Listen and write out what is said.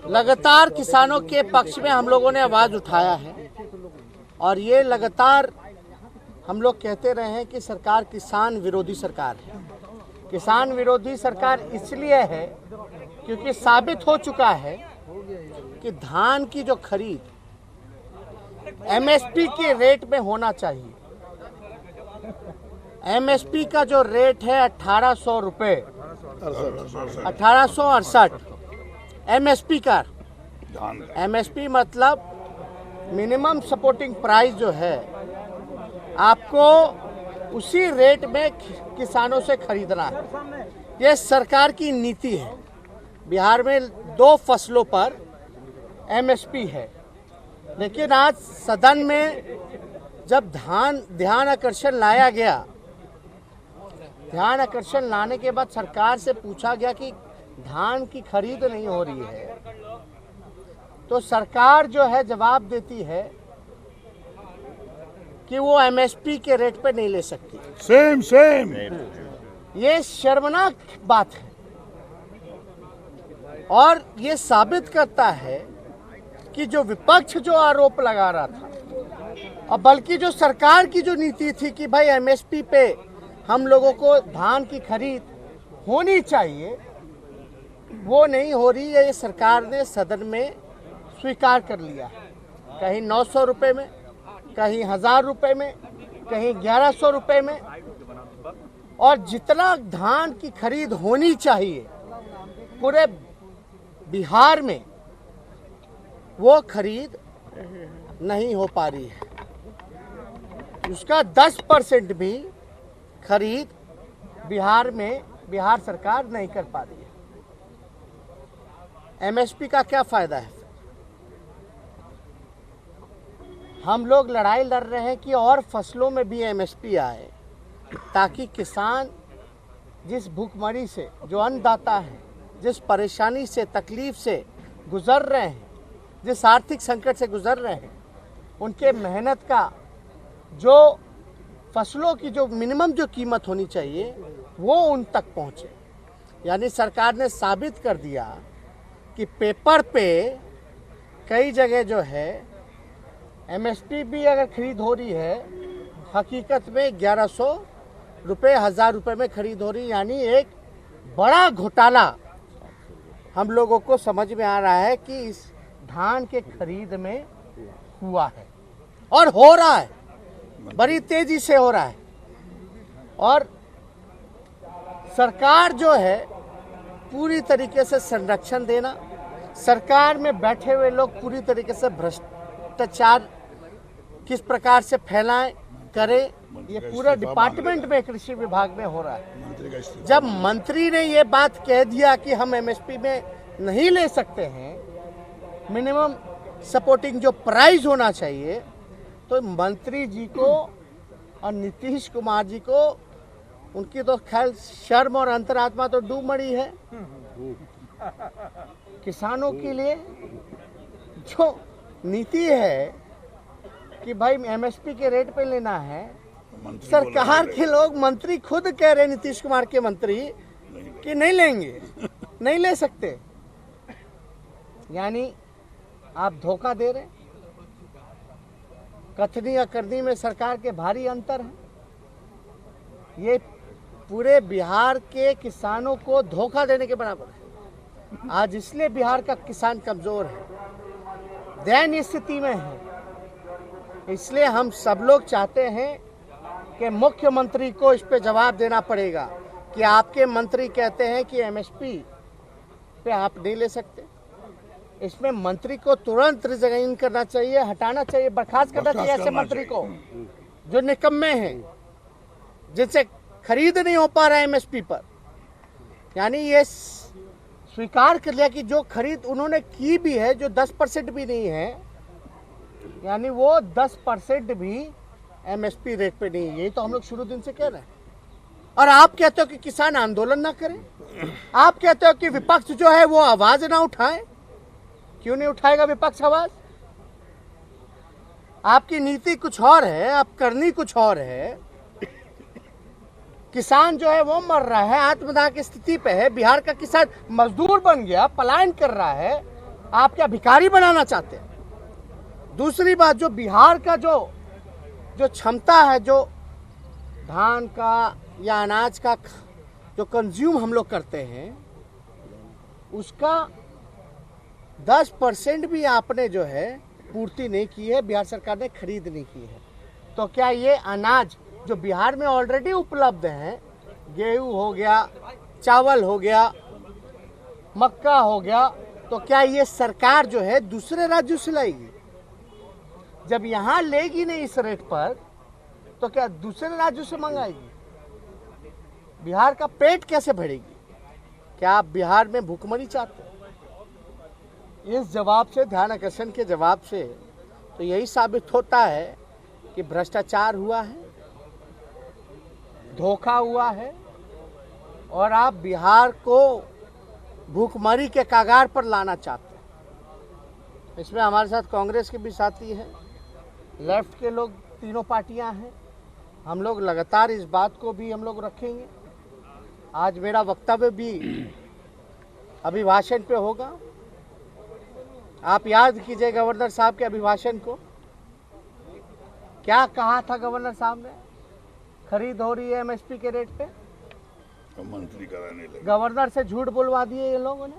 लगातार किसानों के पक्ष में हम लोगों ने आवाज उठाया है और ये लगातार हम लोग कहते रहे हैं कि सरकार किसान विरोधी सरकार है। किसान विरोधी सरकार इसलिए है क्योंकि साबित हो चुका है कि धान की जो खरीद एमएसपी के रेट में होना चाहिए। एमएसपी का जो रेट है 1800 रुपये, 1868 एमएसपी का। एमएसपी मतलब मिनिमम सपोर्टिंग प्राइस जो है, आपको उसी रेट में किसानों से खरीदना है। ये सरकार की नीति है। बिहार में 2 फसलों पर एमएसपी है, लेकिन आज सदन में जब ध्यान आकर्षण लाया गया, ध्यान आकर्षण लाने के बाद सरकार से पूछा गया कि धान की खरीद नहीं हो रही है, तो सरकार जो है जवाब देती है कि वो एमएसपी के रेट पे नहीं ले सकती। सेम ये शर्मनाक बात है और ये साबित करता है कि जो विपक्ष जो आरोप लगा रहा था, और बल्कि जो सरकार की जो नीति थी कि भाई एमएसपी पे हम लोगों को धान की खरीद होनी चाहिए, वो नहीं हो रही है। ये सरकार ने सदन में स्वीकार कर लिया। कहीं 900 रुपये में, कहीं 1000 रुपये में, कहीं 1100 रुपये में, और जितना धान की खरीद होनी चाहिए पूरे बिहार में, वो खरीद नहीं हो पा रही है। उसका 10% भी खरीद बिहार सरकार नहीं कर पा रही है। एमएसपी का क्या फायदा है? हम लोग लड़ाई लड़ रहे हैं कि और फसलों में भी एमएसपी आए, ताकि किसान जिस भूखमरी से, जो अन्नदाता है, जिस परेशानी से, तकलीफ से गुजर रहे हैं, जिस आर्थिक संकट से गुजर रहे हैं, उनके मेहनत का जो फसलों की जो मिनिमम जो कीमत होनी चाहिए वो उन तक पहुंचे। यानी सरकार ने साबित कर दिया कि पेपर पे कई जगह जो है एमएसपी भी अगर खरीद हो रही है, हकीकत में 1100 रुपये, 1000 रुपये में खरीद हो रही। यानी एक बड़ा घोटाला हम लोगों को समझ में आ रहा है कि इस धान के खरीद में हुआ है और हो रहा है, बड़ी तेजी से हो रहा है। और सरकार जो है पूरी तरीके से संरक्षण देना, सरकार में बैठे हुए लोग पूरी तरीके से भ्रष्टाचार किस प्रकार से फैलाएं करें, ये पूरा डिपार्टमेंट में कृषि विभाग में हो रहा है। जब मंत्री ने ये बात कह दिया कि हम एमएसपी में नहीं ले सकते हैं, मिनिमम सपोर्टिंग जो प्राइस होना चाहिए, तो मंत्री जी को और नीतीश कुमार जी को, उनकी तो खैर शर्म और अंतरात्मा तो डूब मरी है। किसानों के लिए जो नीति है कि भाई एमएसपी के रेट पे लेना है, सरकार के लोग, मंत्री खुद कह रहे, नीतीश कुमार के मंत्री, कि नहीं लेंगे, नहीं ले सकते। यानी आप धोखा दे रहे। कथनी और करनी में सरकार के भारी अंतर है। ये पूरे बिहार के किसानों को धोखा देने के बराबर है। आज इसलिए बिहार का किसान कमजोर है, दयनीय स्थिति में है। इसलिए हम सब लोग चाहते हैं कि मुख्यमंत्री को इस पे जवाब देना पड़ेगा कि आपके मंत्री कहते हैं कि एमएसपी पे आप नहीं ले सकते। इसमें मंत्री को तुरंत रिजाइन करना चाहिए, हटाना चाहिए, बर्खास्त करना चाहिए ऐसे मंत्री को जो निकम्मे हैं, जिनसे खरीद नहीं हो पा रहा है एमएसपी पर। यानी ये स्वीकार कर लिया कि जो खरीद उन्होंने की भी है, जो 10% भी नहीं है, यानी वो 10% भी एमएसपी रेट पे नहीं है। ये तो हम लोग शुरू दिन से कह रहे हैं। और आप कहते हो कि किसान आंदोलन ना करें, आप कहते हो कि विपक्ष जो है वो आवाज ना उठाए। क्यों नहीं उठाएगा विपक्ष आवाज? आपकी नीति कुछ और है, आप करनी कुछ और है। किसान जो है वो मर रहा है, आत्मदाह की स्थिति पे है। बिहार का किसान मजदूर बन गया, पलायन कर रहा है, आप क्या भिखारी बनाना चाहते हैं? दूसरी बात, जो बिहार का जो क्षमता है, जो धान का या अनाज का जो कंज्यूम हम लोग करते हैं, उसका 10% भी आपने जो है पूर्ति नहीं की है, बिहार सरकार ने खरीद नहीं की है। तो क्या ये अनाज जो बिहार में ऑलरेडी उपलब्ध है, गेहूं हो गया, चावल हो गया, मक्का हो गया, तो क्या ये सरकार जो है दूसरे राज्यों से लाएगी? जब यहाँ लेगी नहीं इस रेट पर, तो क्या दूसरे राज्यों से मंगाएगी? बिहार का पेट कैसे भरेगी? क्या आप बिहार में भूखमरी चाहते हैं? इस जवाब से, ध्यान आकर्षण के जवाब से तो यही साबित होता है कि भ्रष्टाचार हुआ है, धोखा हुआ है, और आप बिहार को भूखमरी के कगार पर लाना चाहते हैं। इसमें हमारे साथ कांग्रेस के भी साथी हैं, लेफ्ट के लोग, तीनों पार्टियां हैं। हम लोग लगातार इस बात को भी हम लोग रखेंगे। आज मेरा वक्तव्य भी अभिभाषण पे होगा। आप याद कीजिए गवर्नर साहब के अभिभाषण को। क्या कहा था गवर्नर साहब ने? खरीद हो रही है एमएसपी के रेट पे, मंत्री कराने लगे। गवर्नर से झूठ बुलवा दिए ये लोगों ने।